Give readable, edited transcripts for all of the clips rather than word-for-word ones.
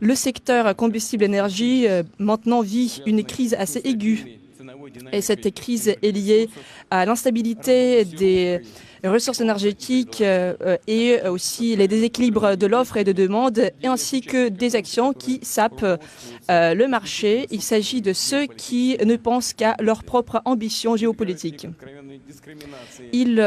Le secteur combustible-énergie maintenant vit une crise assez aiguë. Et cette crise est liée à l'instabilité des ressources énergétiques et aussi les déséquilibres de l'offre et de demande, ainsi que des actions qui sapent le marché. Il s'agit de ceux qui ne pensent qu'à leur propre ambition géopolitique. Ils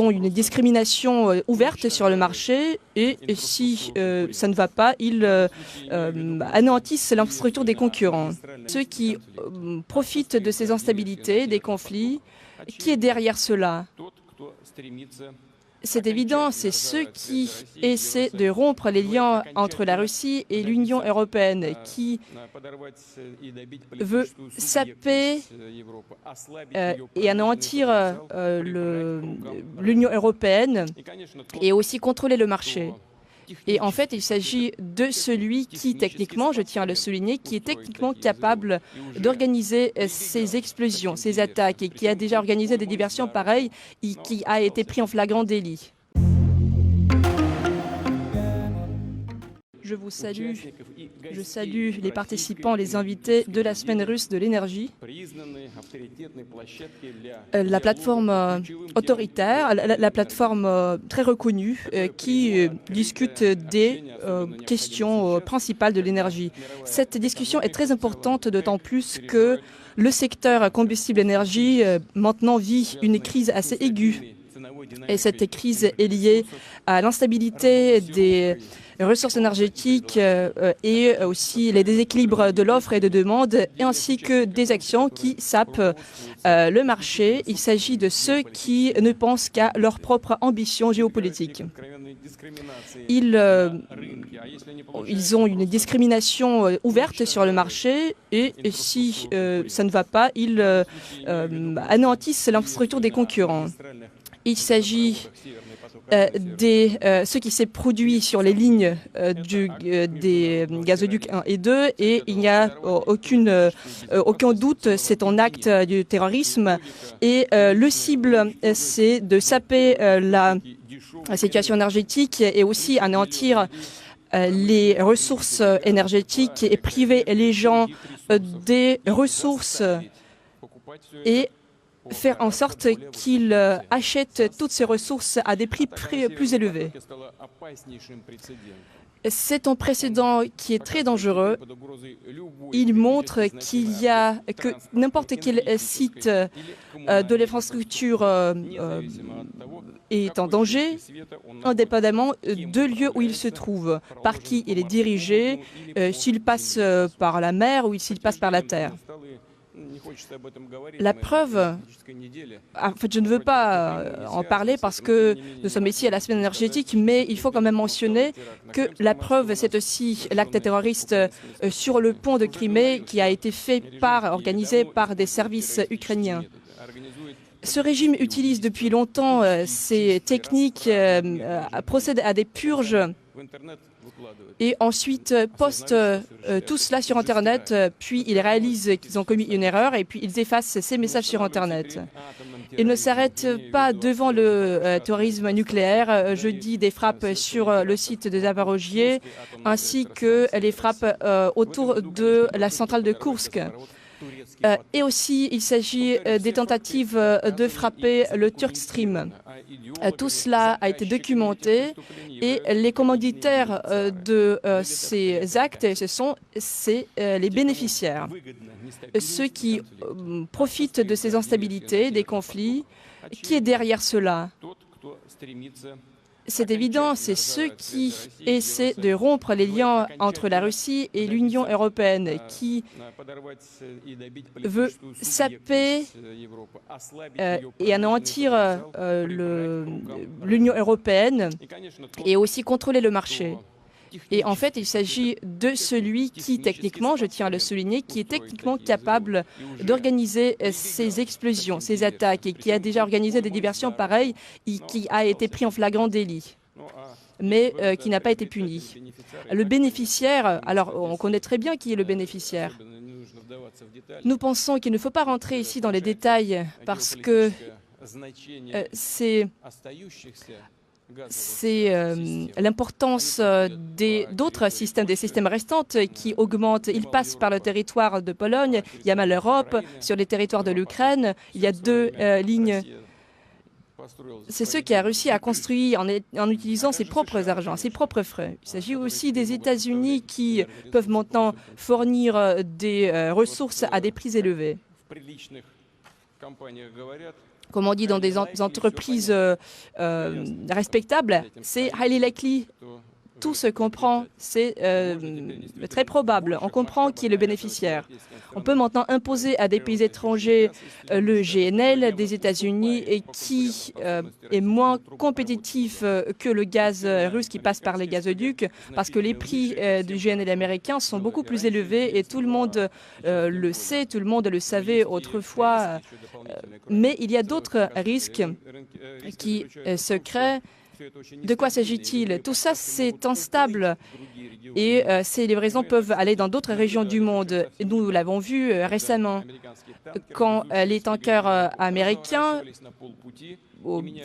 ont une discrimination ouverte sur le marché et si ça ne va pas, ils anéantissent l'infrastructure des concurrents. Ceux qui profitent de ces instabilités, des conflits, qui est derrière cela? C'est évident, c'est ceux qui essaient de rompre les liens entre la Russie et l'Union européenne, qui veut saper et anéantir l'Union européenne et aussi contrôler le marché. Et en fait, il s'agit de celui qui, techniquement, je tiens à le souligner, qui est techniquement capable d'organiser ces explosions, ces attaques, et qui a déjà organisé des diversions pareilles et qui a été pris en flagrant délit. Je salue les participants, les invités de la semaine russe de l'énergie. La plateforme autoritaire, la plateforme très reconnue qui discute des questions principales de l'énergie. Cette discussion est très importante, d'autant plus que le secteur combustible-énergie maintenant vit une crise assez aiguë. Et cette crise est liée à l'instabilité des ressources énergétiques et aussi les déséquilibres de l'offre et de demande, ainsi que des actions qui sapent le marché. Il s'agit de ceux qui ne pensent qu'à leur propre ambition géopolitique. Ils ont une discrimination ouverte sur le marché et si ça ne va pas, ils anéantissent l'infrastructure des concurrents. Il s'agit ce qui s'est produit sur les lignes des gazoducs 1 et 2 et il n'y a aucun doute, c'est un acte du terrorisme et le cible c'est de saper la situation énergétique et aussi anéantir les ressources énergétiques et priver les gens des ressources et faire en sorte qu'ils achètent toutes ces ressources à des prix plus élevés. C'est un précédent qui est très dangereux. Il montre que n'importe quel site de l'infrastructure est en danger, indépendamment du lieu où il se trouve, par qui il est dirigé, s'il passe par la mer ou s'il passe par la terre. La preuve, en fait, je ne veux pas en parler parce que nous sommes ici à la semaine énergétique, mais il faut quand même mentionner que la preuve, c'est aussi l'acte terroriste sur le pont de Crimée qui a été organisé par des services ukrainiens. Ce régime utilise depuis longtemps ces techniques, procède à des purges et ensuite postent tout cela sur Internet, puis ils réalisent qu'ils ont commis une erreur et puis ils effacent ces messages sur Internet. Ils ne s'arrêtent pas devant le terrorisme nucléaire. Jeudi, des frappes sur le site de Zaporojye ainsi que les frappes autour de la centrale de Koursk. Et aussi, il s'agit des tentatives de frapper le Turk Stream. Tout cela a été documenté et les commanditaires de ces actes, ce sont les bénéficiaires. Ceux qui profitent de ces instabilités, des conflits, qui est derrière cela? C'est évident, c'est ceux qui essaient de rompre les liens entre la Russie et l'Union européenne, qui veut saper et anéantir l'Union européenne et aussi contrôler le marché. Et en fait, il s'agit de celui qui, techniquement, je tiens à le souligner, qui est techniquement capable d'organiser ces explosions, ces attaques, et qui a déjà organisé des diversions pareilles et qui a été pris en flagrant délit, mais qui n'a pas été puni. Le bénéficiaire, alors on connaît très bien qui est le bénéficiaire. Nous pensons qu'il ne faut pas rentrer ici dans les détails parce que c'est c'est l'importance d'autres systèmes, des systèmes restants qui augmentent. Ils passent par le territoire de Pologne, il y a mal l'Europe, sur les territoires de l'Ukraine, il y a deux lignes. C'est ce qui a réussi à construire en utilisant ses propres argents, ses propres frais. Il s'agit aussi des États-Unis qui peuvent maintenant fournir des ressources à des prix élevés. Comme on dit dans des entreprises respectables, c'est highly likely. Tout se comprend, c'est très probable. On comprend qui est le bénéficiaire. On peut maintenant imposer à des pays étrangers le GNL des États-Unis et qui est moins compétitif que le gaz russe qui passe par les gazoducs parce que les prix du GNL américain sont beaucoup plus élevés et tout le monde le sait, tout le monde le savait autrefois. Mais il y a d'autres risques qui se créent. De quoi s'agit-il? Tout ça, c'est instable et ces livraisons peuvent aller dans d'autres régions du monde. Nous l'avons vu récemment quand les tankers américains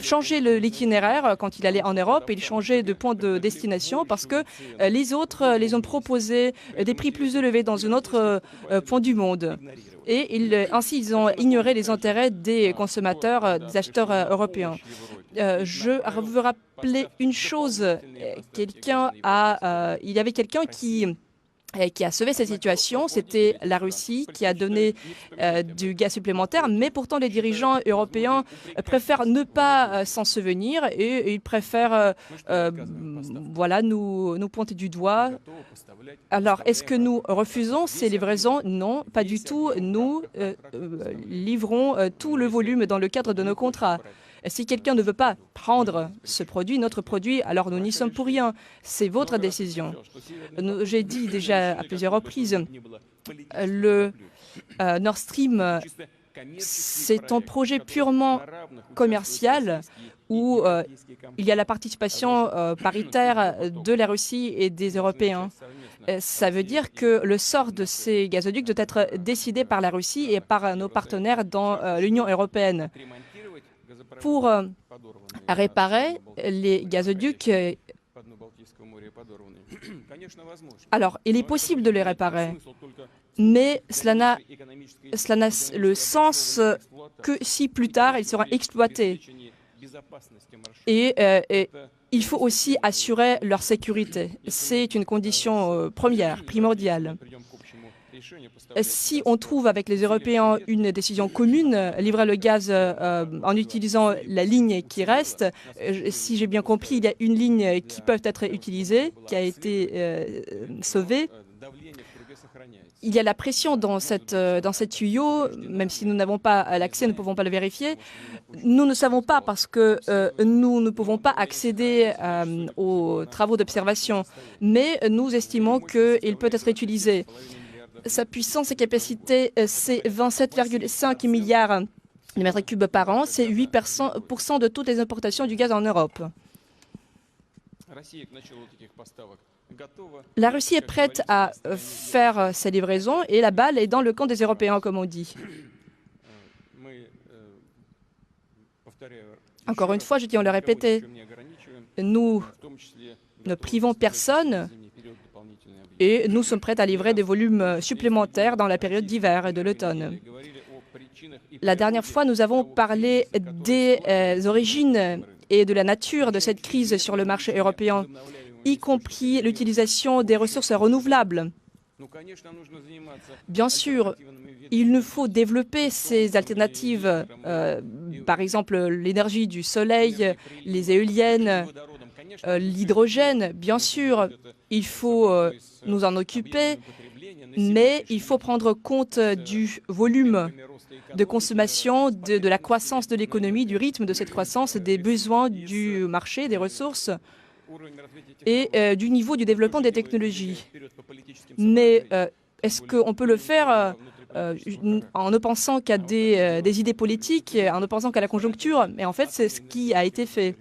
changeaient l'itinéraire quand ils allaient en Europe, ils changeaient de point de destination parce que les autres les ont proposé des prix plus élevés dans un autre point du monde. Et ainsi, ils ont ignoré les intérêts des consommateurs, des acheteurs européens. Je veux rappeler une chose. Il y avait quelqu'un qui a sauvé cette situation, c'était la Russie qui a donné du gaz supplémentaire, mais pourtant les dirigeants européens préfèrent ne pas s'en souvenir et ils préfèrent nous pointer du doigt. Alors, est-ce que nous refusons ces livraisons? Non, pas du tout. Nous livrons tout le volume dans le cadre de nos contrats. Si quelqu'un ne veut pas prendre ce produit, notre produit, alors nous n'y sommes pour rien. C'est votre décision. J'ai dit déjà à plusieurs reprises, le Nord Stream, c'est un projet purement commercial où il y a la participation paritaire de la Russie et des Européens. Ça veut dire que le sort de ces gazoducs doit être décidé par la Russie et par nos partenaires dans l'Union européenne. Pour réparer les gazoducs, alors il est possible de les réparer, mais cela n'a le sens que si plus tard ils seront exploités. Et il faut aussi assurer leur sécurité. C'est une condition primordiale. Si on trouve avec les Européens une décision commune, livrer le gaz en utilisant la ligne qui reste, si j'ai bien compris, il y a une ligne qui peut être utilisée, qui a été sauvée. Il y a la pression dans cette tuyau, même si nous n'avons pas l'accès, nous ne pouvons pas le vérifier. Nous ne savons pas parce que nous ne pouvons pas accéder aux travaux d'observation, mais nous estimons qu'il peut être utilisé. Sa puissance et capacité, c'est 27,5 milliards de mètres cubes par an. C'est 8% de toutes les importations du gaz en Europe. La Russie est prête à faire ses livraisons et la balle est dans le camp des Européens, comme on dit. Encore une fois, je tiens à le répéter, nous ne privons personne et nous sommes prêts à livrer des volumes supplémentaires dans la période d'hiver et de l'automne. La dernière fois, nous avons parlé des origines et de la nature de cette crise sur le marché européen, y compris l'utilisation des ressources renouvelables. Bien sûr, il nous faut développer ces alternatives, par exemple l'énergie du soleil, les éoliennes, l'hydrogène. Bien sûr, il faut nous en occuper, mais il faut prendre compte du volume de consommation, de la croissance de l'économie, du rythme de cette croissance, des besoins du marché, des ressources et du niveau du développement des technologies. Mais est-ce qu'on peut le faire en ne pensant qu'à des idées politiques, en ne pensant qu'à la conjoncture? Mais en fait, c'est ce qui a été fait.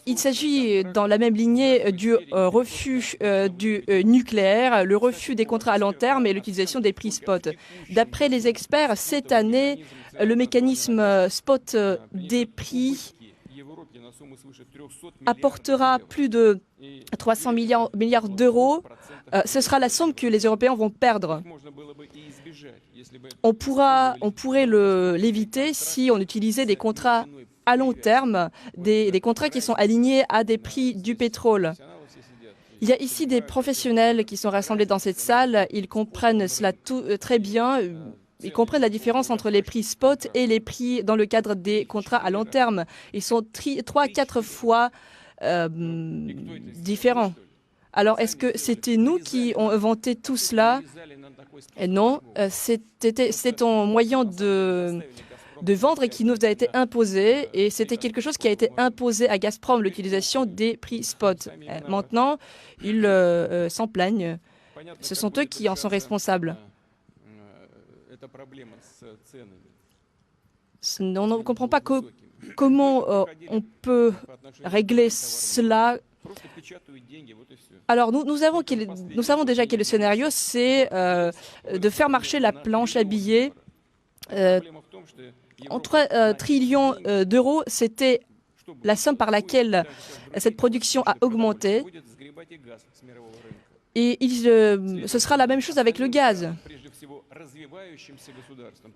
Il s'agit dans la même lignée du refus du nucléaire, le refus des contrats à long terme et l'utilisation des prix spot. D'après les experts, cette année, le mécanisme spot des prix apportera plus de 300 milliards d'euros, ce sera la somme que les Européens vont perdre. On pourrait l'éviter si on utilisait des contrats à long terme, des contrats qui sont alignés à des prix du pétrole. Il y a ici des professionnels qui sont rassemblés dans cette salle. Ils comprennent cela très bien. Ils comprennent la différence entre les prix spot et les prix dans le cadre des contrats à long terme. Ils sont 3 à 4 fois différents. Alors, est-ce que c'était nous qui avons inventé tout cela? Et non, c'est un moyen de vendre qui nous a été imposé, et c'était quelque chose qui a été imposé à Gazprom, l'utilisation des prix spot. Maintenant, ils s'en plaignent. Ce sont eux qui en sont responsables. On ne comprend pas comment on peut régler cela. Alors, nous savons déjà quel est le scénario, c'est de faire marcher la planche à billets. Entre trillions d'euros, c'était la somme par laquelle cette production a augmenté. Et ce sera la même chose avec le gaz.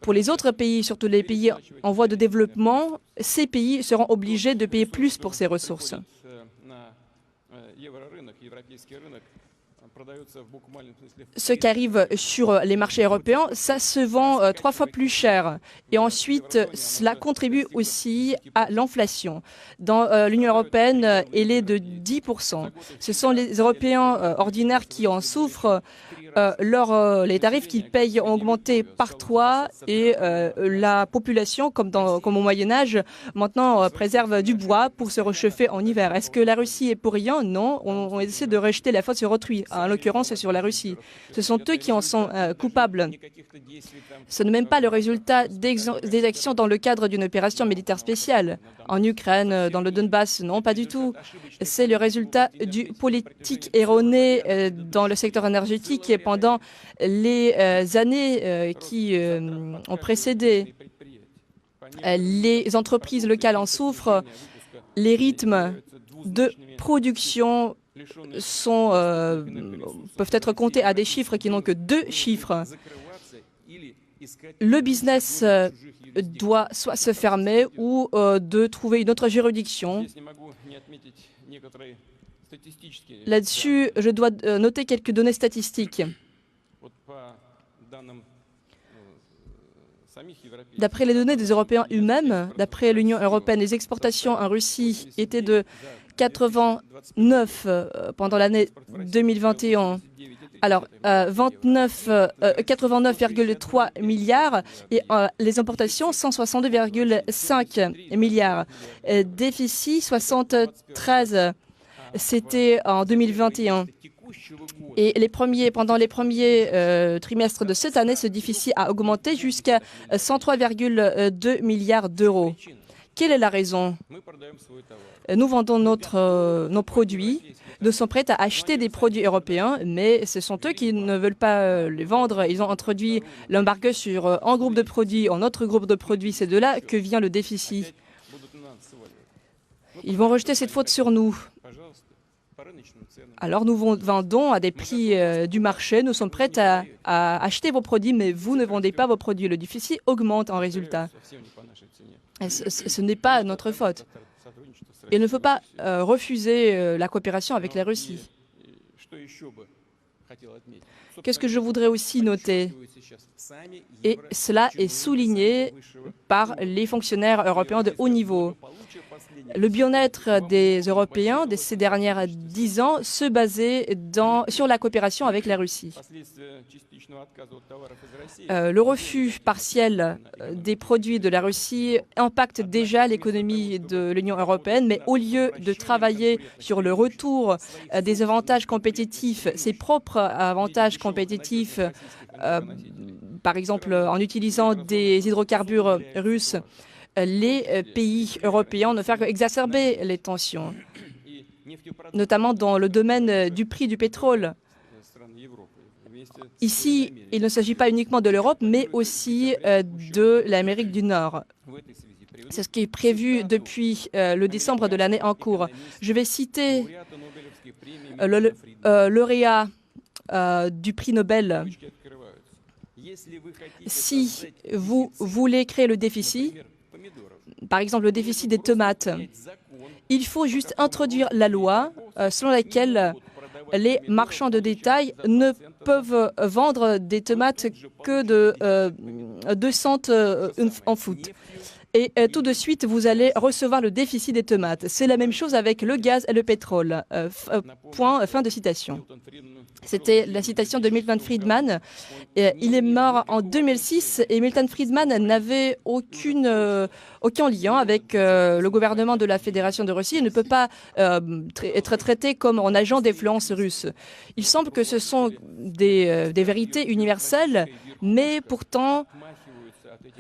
Pour les autres pays, surtout les pays en voie de développement, ces pays seront obligés de payer plus pour ces ressources. Ce qui arrive sur les marchés européens, ça se vend 3 fois plus cher. Et ensuite, cela contribue aussi à l'inflation. Dans l'Union européenne, elle est de 10%. Ce sont les Européens ordinaires qui en souffrent. Les tarifs qu'ils payent ont augmenté par 3 et la population, comme au Moyen-Âge, maintenant préserve du bois pour se réchauffer en hiver. Est-ce que la Russie est pour rien? Non, on essaie de rejeter la faute sur autrui, en l'occurrence sur la Russie. Ce sont eux qui en sont coupables. Ce n'est même pas le résultat des actions dans le cadre d'une opération militaire spéciale. En Ukraine, dans le Donbass, non, pas du tout. C'est le résultat du politique erroné dans le secteur énergétique et pendant les années qui ont précédé. Les entreprises locales en souffrent. Les rythmes de production peuvent être comptés à des chiffres qui n'ont que 2 chiffres. Le business doit soit se fermer ou de trouver une autre juridiction. Là-dessus, je dois noter quelques données statistiques. D'après les données des Européens eux-mêmes, d'après l'Union européenne, les exportations en Russie étaient de 89 pendant l'année 2021. Alors, 89,3 milliards et les importations, 162,5 milliards. Déficit, 73, c'était en 2021. Et pendant les premiers trimestres de cette année, ce déficit a augmenté jusqu'à 103,2 milliards d'euros. Quelle est la raison? Nous vendons nos produits. Nous sommes prêts à acheter des produits européens, mais ce sont eux qui ne veulent pas les vendre. Ils ont introduit l'embargo sur un groupe de produits, un autre groupe de produits. C'est de là que vient le déficit. Ils vont rejeter cette faute sur nous. Alors nous vendons à des prix du marché. Nous sommes prêts à acheter vos produits, mais vous ne vendez pas vos produits. Le déficit augmente en résultat. Ce n'est pas notre faute. Il ne faut pas refuser la coopération avec la Russie. Qu'est-ce que je voudrais aussi noter? Et cela est souligné par les fonctionnaires européens de haut niveau. Le bien-être des Européens de ces dernières 10 ans se basait sur la coopération avec la Russie. Le refus partiel des produits de la Russie impacte déjà l'économie de l'Union européenne, mais au lieu de travailler sur le retour des avantages compétitifs, ses propres avantages compétitifs, par exemple en utilisant des hydrocarbures russes, les pays européens ne font qu'exacerber les tensions, notamment dans le domaine du prix du pétrole. Ici, il ne s'agit pas uniquement de l'Europe, mais aussi de l'Amérique du Nord. C'est ce qui est prévu depuis le décembre de l'année en cours. Je vais citer le lauréat du prix Nobel. Si vous voulez créer le déficit, par exemple le déficit des tomates, il faut juste introduire la loi selon laquelle les marchands de détail ne peuvent vendre des tomates que de 2 cents en foot. Et tout de suite, vous allez recevoir le déficit des tomates. C'est la même chose avec le gaz et le pétrole. Fin de citation. C'était la citation de Milton Friedman. Il est mort en 2006 et Milton Friedman n'avait aucun lien avec le gouvernement de la Fédération de Russie. Il ne peut pas être traité comme un agent d'influence russe. Il semble que ce sont des vérités universelles, mais pourtant,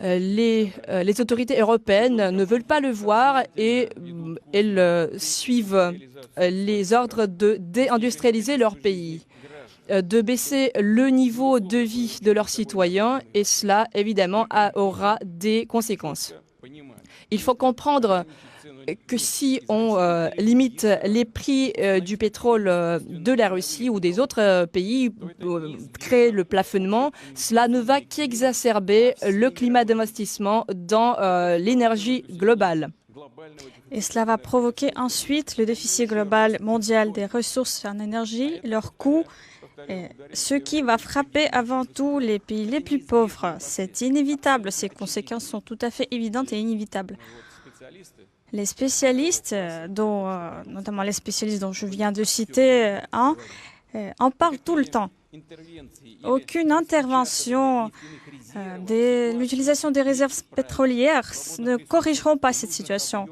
les autorités européennes ne veulent pas le voir et elles suivent les ordres de déindustrialiser leur pays, de baisser le niveau de vie de leurs citoyens et cela, évidemment, aura des conséquences. Il faut comprendre que si on limite les prix du pétrole de la Russie ou des autres pays, créer le plafonnement, cela ne va qu'exacerber le climat d'investissement dans l'énergie globale. Et cela va provoquer ensuite le déficit global mondial des ressources en énergie, leur coût, ce qui va frapper avant tout les pays les plus pauvres. C'est inévitable, ces conséquences sont tout à fait évidentes et inévitables. Les spécialistes, notamment les spécialistes dont je viens de citer, en parlent tout le temps. Aucune intervention l'utilisation des réserves pétrolières ne corrigeront pas cette situation.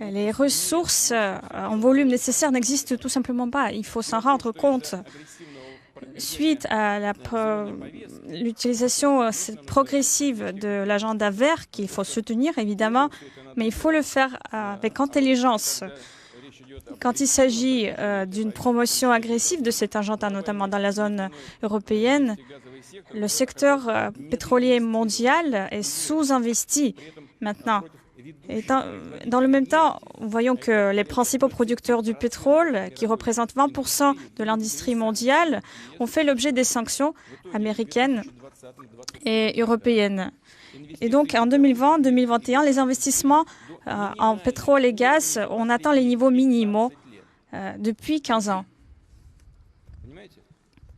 Les ressources en volume nécessaire n'existent tout simplement pas. Il faut s'en rendre compte. Suite à l'utilisation progressive de l'agenda vert, qu'il faut soutenir évidemment, mais il faut le faire avec intelligence. Quand il s'agit d'une promotion agressive de cet agenda, notamment dans la zone européenne, le secteur pétrolier mondial est sous-investi maintenant. Et dans le même temps, voyons que les principaux producteurs du pétrole, qui représentent 20% de l'industrie mondiale, ont fait l'objet des sanctions américaines et européennes. Et donc, en 2020-2021, les investissements en pétrole et gaz, on atteint les niveaux minimaux depuis 15 ans.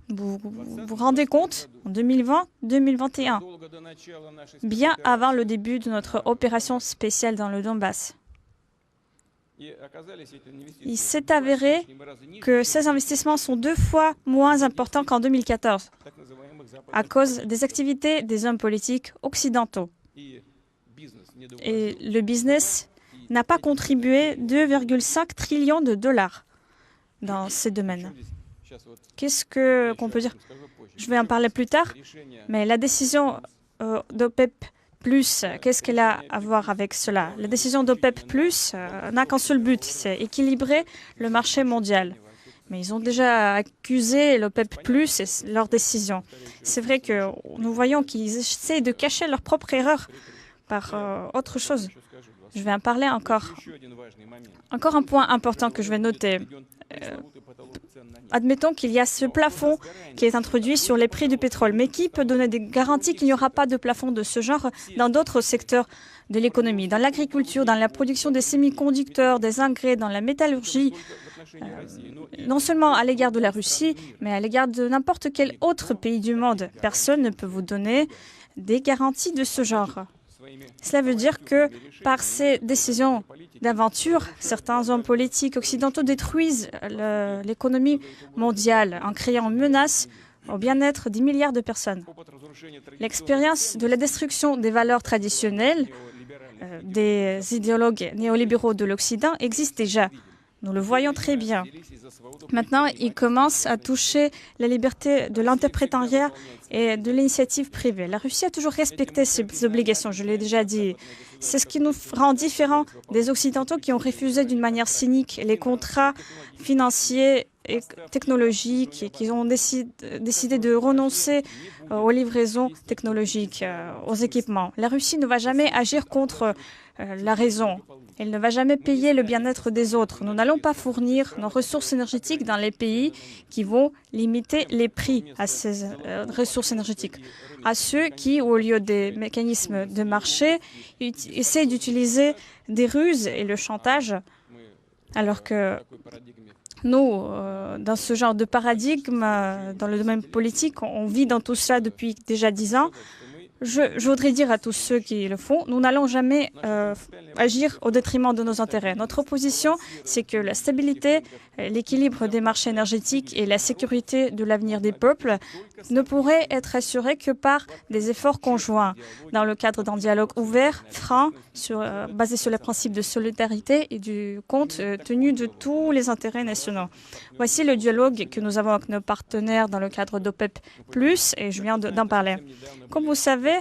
Vous vous rendez compte, en 2020-2021, bien avant le début de notre opération spéciale dans le Donbass. Il s'est avéré que ces investissements sont 2 fois moins importants qu'en 2014 à cause des activités des hommes politiques occidentaux. Et le business n'a pas contribué 2,5 trillions de dollars dans ces domaines. Qu'est-ce qu'on peut dire? Je vais en parler plus tard, mais la décision d'OPEP+, qu'est-ce qu'elle a à voir avec cela? La décision d'OPEP+, n'a qu'un seul but, c'est équilibrer le marché mondial. Mais ils ont déjà accusé l'OPEP+, et leur décision. C'est vrai que nous voyons qu'ils essaient de cacher leur propre erreur par autre chose. Je vais en parler encore. Encore un point important que je vais noter. Admettons qu'il y a ce plafond qui est introduit sur les prix du pétrole. Mais qui peut donner des garanties qu'il n'y aura pas de plafond de ce genre dans d'autres secteurs de l'économie, dans l'agriculture, dans la production des semi-conducteurs, des engrais, dans la métallurgie, non seulement à l'égard de la Russie, mais à l'égard de n'importe quel autre pays du monde. Personne ne peut vous donner des garanties de ce genre. Cela veut dire que par ces décisions d'aventure, certains hommes politiques occidentaux détruisent l'économie mondiale en créant une menace au bien-être des milliards de personnes. L'expérience de la destruction des valeurs traditionnelles des idéologues néolibéraux de l'Occident existe déjà. Nous le voyons très bien. Maintenant, ils commencent à toucher la liberté de l'interprétariat et de l'initiative privée. La Russie a toujours respecté ses obligations, je l'ai déjà dit. C'est ce qui nous rend différents des Occidentaux qui ont refusé d'une manière cynique les contrats financiers technologiques et qui ont décidé de renoncer aux livraisons technologiques, aux équipements. La Russie ne va jamais agir contre la raison. Elle ne va jamais payer le bien-être des autres. Nous n'allons pas fournir nos ressources énergétiques dans les pays qui vont limiter les prix à ces ressources énergétiques. À ceux qui, au lieu des mécanismes de marché, essaient d'utiliser des ruses et le chantage, alors que nous, dans ce genre de paradigme, dans le domaine politique, on vit dans tout ça depuis déjà 10 ans. Je voudrais dire à tous ceux qui le font, nous n'allons jamais agir au détriment de nos intérêts. Notre position, c'est que la stabilité, l'équilibre des marchés énergétiques et la sécurité de l'avenir des peuples ne pourraient être assurés que par des efforts conjoints, dans le cadre d'un dialogue ouvert, franc, basé sur les principes de solidarité et du compte tenu de tous les intérêts nationaux. Voici le dialogue que nous avons avec nos partenaires dans le cadre d'OPEP+, et je viens d'en parler. Comme vous savez,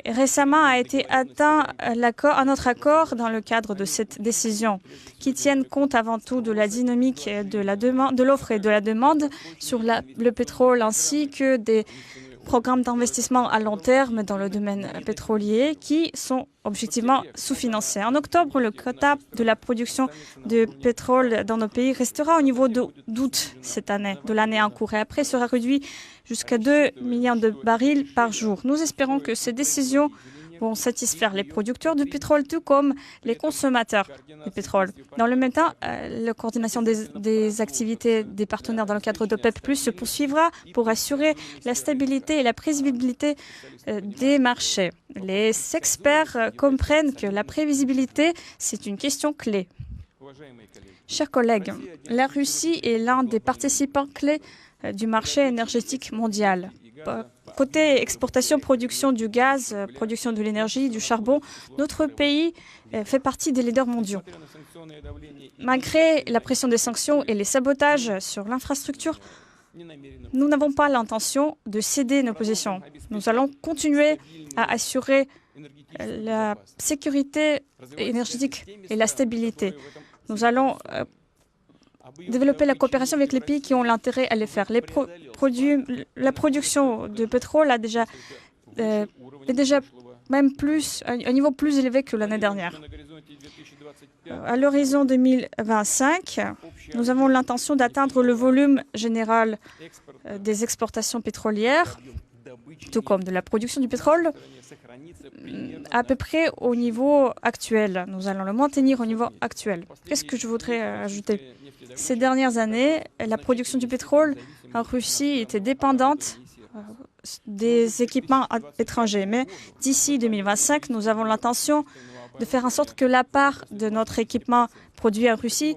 récemment a été atteint un autre accord dans le cadre de cette décision, qui tienne compte avant tout de la dynamique de l'offre et de la demande sur le pétrole, ainsi que des programmes d'investissement à long terme dans le domaine pétrolier qui sont objectivement sous-financés. En octobre, le quota de la production de pétrole dans nos pays restera au niveau d'août de l'année en cours, et après sera réduit jusqu'à 2 millions de barils par jour. Nous espérons que ces décisions vont satisfaire les producteurs de pétrole tout comme les consommateurs de pétrole. Dans le même temps, la coordination des activités des partenaires dans le cadre d'OPEP+ se poursuivra pour assurer la stabilité et la prévisibilité des marchés. Les experts comprennent que la prévisibilité, c'est une question clé. Chers collègues, la Russie est l'un des participants clés du marché énergétique mondial. Côté exportation, production du gaz, production de l'énergie, du charbon, notre pays fait partie des leaders mondiaux. Malgré la pression des sanctions et les sabotages sur l'infrastructure, nous n'avons pas l'intention de céder nos positions. Nous allons continuer à assurer la sécurité énergétique et la stabilité. Nous allons développer la coopération avec les pays qui ont l'intérêt à le faire. La production de pétrole est déjà même un niveau plus élevé que l'année dernière. À l'horizon 2025, nous avons l'intention d'atteindre le volume général des exportations pétrolières, tout comme de la production du pétrole, à peu près au niveau actuel. Nous allons le maintenir au niveau actuel. Qu'est-ce que je voudrais ajouter? Ces dernières années, la production du pétrole en Russie était dépendante des équipements étrangers. Mais d'ici 2025, nous avons l'intention de faire en sorte que la part de notre équipement produit en Russie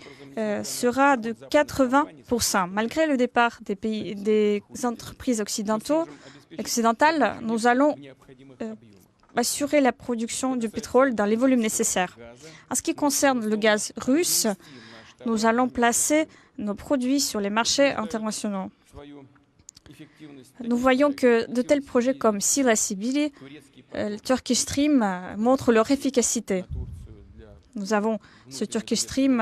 sera de 80%. Malgré le départ des entreprises occidentales, nous allons assurer la production du pétrole dans les volumes nécessaires. En ce qui concerne le gaz russe, nous allons placer nos produits sur les marchés internationaux. Nous voyons que de tels projets comme Sila Sibili, Turkish Stream montrent leur efficacité. Nous avons ce Turkish Stream,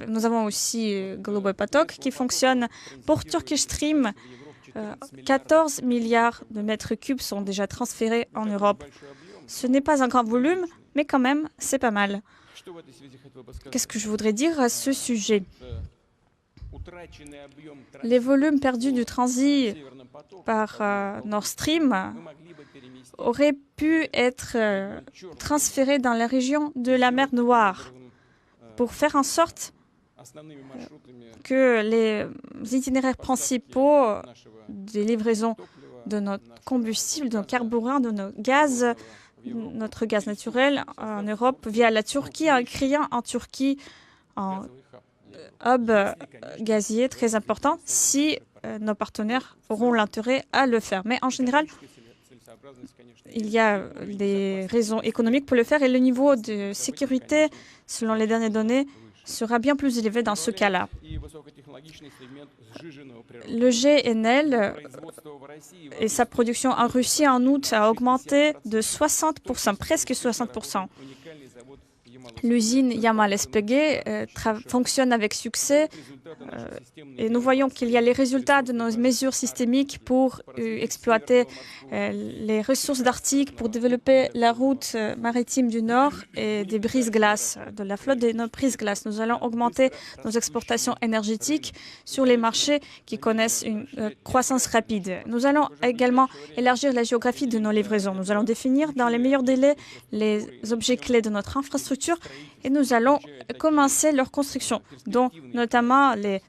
nous avons aussi Global Patok qui fonctionne. Pour Turkish Stream, 14 milliards de mètres cubes sont déjà transférés en Europe. Ce n'est pas un grand volume, mais quand même, c'est pas mal. Qu'est-ce que je voudrais dire à ce sujet? Les volumes perdus du transit par Nord Stream auraient pu être transférés dans la région de la mer Noire pour faire en sorte que les itinéraires principaux des livraisons de notre combustible, de nos carburants, de nos gaz, notre gaz naturel en Europe via la Turquie, en créant en Turquie un hub gazier très important si nos partenaires auront l'intérêt à le faire. Mais en général, il y a des raisons économiques pour le faire et le niveau de sécurité, selon les dernières données, sera bien plus élevé dans ce cas-là. Le GNL et sa production en Russie en août a augmenté de 60%, presque 60%. L'usine Yamal SPG fonctionne avec succès et nous voyons qu'il y a les résultats de nos mesures systémiques pour exploiter les ressources d'Arctique, pour développer la route maritime du Nord et des brises-glaces, de la flotte des brises-glaces. Nous allons augmenter nos exportations énergétiques sur les marchés qui connaissent une croissance rapide. Nous allons également élargir la géographie de nos livraisons. Nous allons définir dans les meilleurs délais les objets clés de notre infrastructure et nous allons commencer leur construction, dont notamment les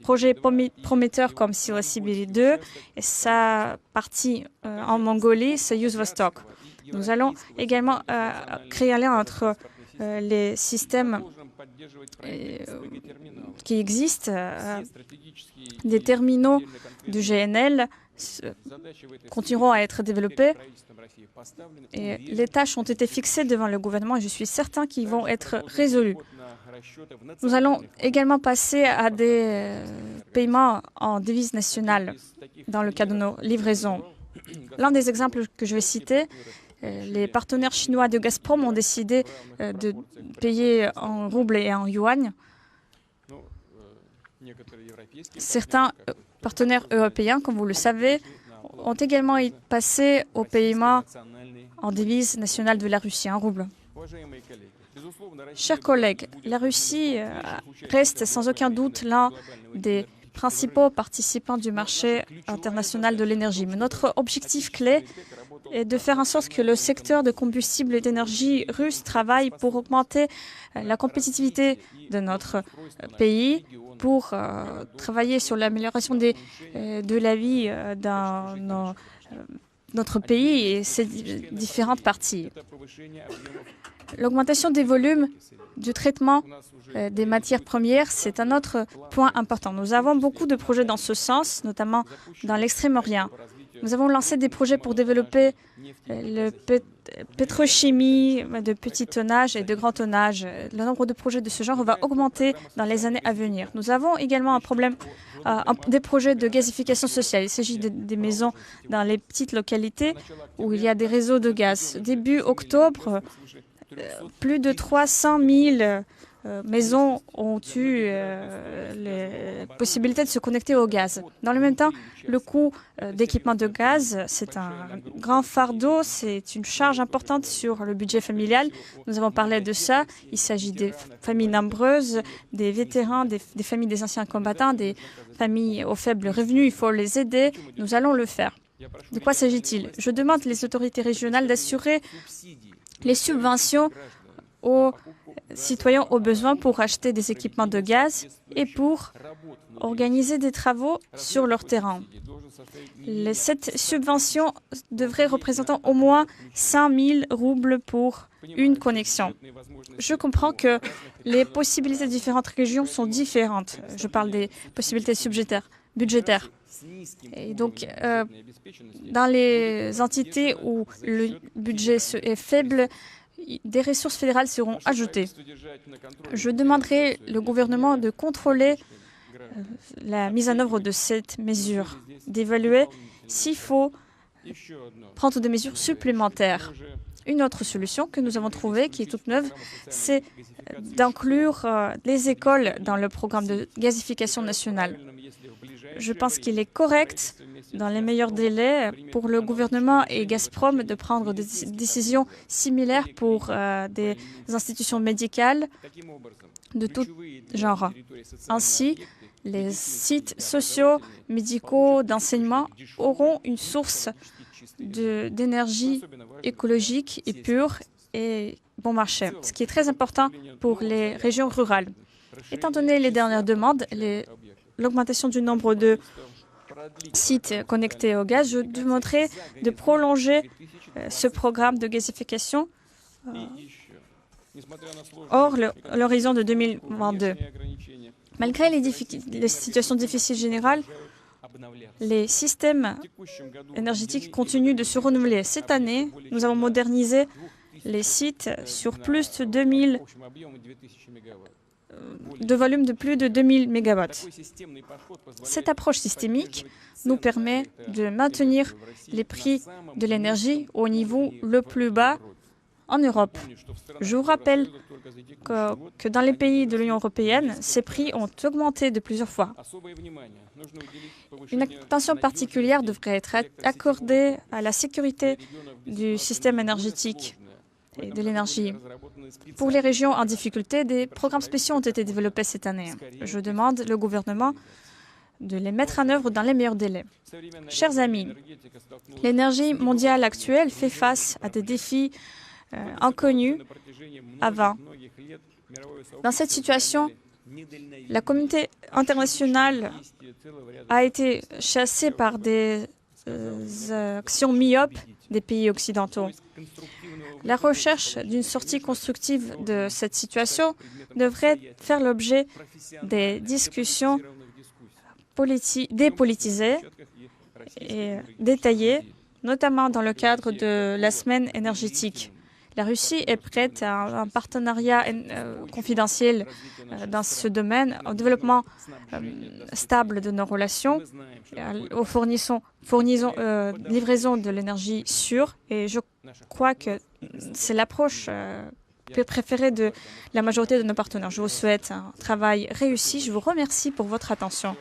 projets prometteurs comme Sila Sibiri 2 et sa partie en Mongolie, Soyuz Vostok. Nous allons également créer un lien entre les systèmes qui existent, des terminaux du GNL continueront à être développés. Et les tâches ont été fixées devant le gouvernement et je suis certain qu'ils vont être résolus. Nous allons également passer à des paiements en devise nationale dans le cas de nos livraisons. L'un des exemples que je vais citer, les partenaires chinois de Gazprom ont décidé de payer en roubles et en yuan. Certains partenaires européens, comme vous le savez, ont également passé au paiement en devise nationale de la Russie, en rouble. Chers collègues, la Russie reste sans aucun doute l'un des principaux participants du marché international de l'énergie. Mais notre objectif clé est de faire en sorte que le secteur de combustible et d'énergie russe travaille pour augmenter la compétitivité de notre pays, pour travailler sur l'amélioration de la vie dans notre pays et ses différentes parties. L'augmentation des volumes du traitement des matières premières, c'est un autre point important. Nous avons beaucoup de projets dans ce sens, notamment dans l'Extrême-Orient. Nous avons lancé des projets pour développer le pétrochimie de petit tonnage et de grand tonnage. Le nombre de projets de ce genre va augmenter dans les années à venir. Nous avons également un problème des projets de gazification sociale. Il s'agit des maisons dans les petites localités où il y a des réseaux de gaz. Début octobre, plus de 300 000 maisons ont eu les possibilités de se connecter au gaz. Dans le même temps, le coût d'équipement de gaz, c'est un grand fardeau, c'est une charge importante sur le budget familial. Nous avons parlé de ça. Il s'agit des familles nombreuses, des vétérans, des familles des anciens combattants, des familles aux faibles revenus. Il faut les aider. Nous allons le faire. De quoi s'agit-il? Je demande les autorités régionales d'assurer les subventions aux citoyens aux besoins pour acheter des équipements de gaz et pour organiser des travaux sur leur terrain. Cette subvention devrait représenter au moins 100 000 roubles pour une connexion. Je comprends que les possibilités de différentes régions sont différentes. Je parle des possibilités budgétaires. Et donc, dans les entités où le budget est faible, des ressources fédérales seront ajoutées. Je demanderai au gouvernement de contrôler la mise en œuvre de cette mesure, d'évaluer s'il faut prendre des mesures supplémentaires. Une autre solution que nous avons trouvée, qui est toute neuve, c'est d'inclure les écoles dans le programme de gazification nationale. Je pense qu'il est correct, dans les meilleurs délais, pour le gouvernement et Gazprom de prendre des décisions similaires pour des institutions médicales de tout genre. Ainsi, les sites sociaux, médicaux, d'enseignement auront une source d'énergie écologique et pure et bon marché, ce qui est très important pour les régions rurales. Étant donné les dernières demandes, l'augmentation du nombre de sites connectés au gaz, je demanderai de prolonger ce programme de gazification hors l'horizon de 2022. Malgré les situations difficiles générales, les systèmes énergétiques continuent de se renouveler. Cette année, nous avons modernisé les sites sur plus de 2000 de volume de plus de 2000 MW. Cette approche systémique nous permet de maintenir les prix de l'énergie au niveau le plus bas en Europe. Je vous rappelle que dans les pays de l'Union européenne, ces prix ont augmenté de plusieurs fois. Une attention particulière devrait être accordée à la sécurité du système énergétique et de l'énergie. Pour les régions en difficulté, des programmes spéciaux ont été développés cette année. Je demande au gouvernement de les mettre en œuvre dans les meilleurs délais. Chers amis, l'énergie mondiale actuelle fait face à des défis inconnus avant. Dans cette situation, la communauté internationale a été chassée par des actions myopes des pays occidentaux. La recherche d'une sortie constructive de cette situation devrait faire l'objet des discussions dépolitisées et détaillées, notamment dans le cadre de la semaine énergétique. La Russie est prête à un partenariat confidentiel dans ce domaine, au développement stable de nos relations, aux livraisons de l'énergie sûre. Et je crois que c'est l'approche préférée de la majorité de nos partenaires. Je vous souhaite un travail réussi. Je vous remercie pour votre attention.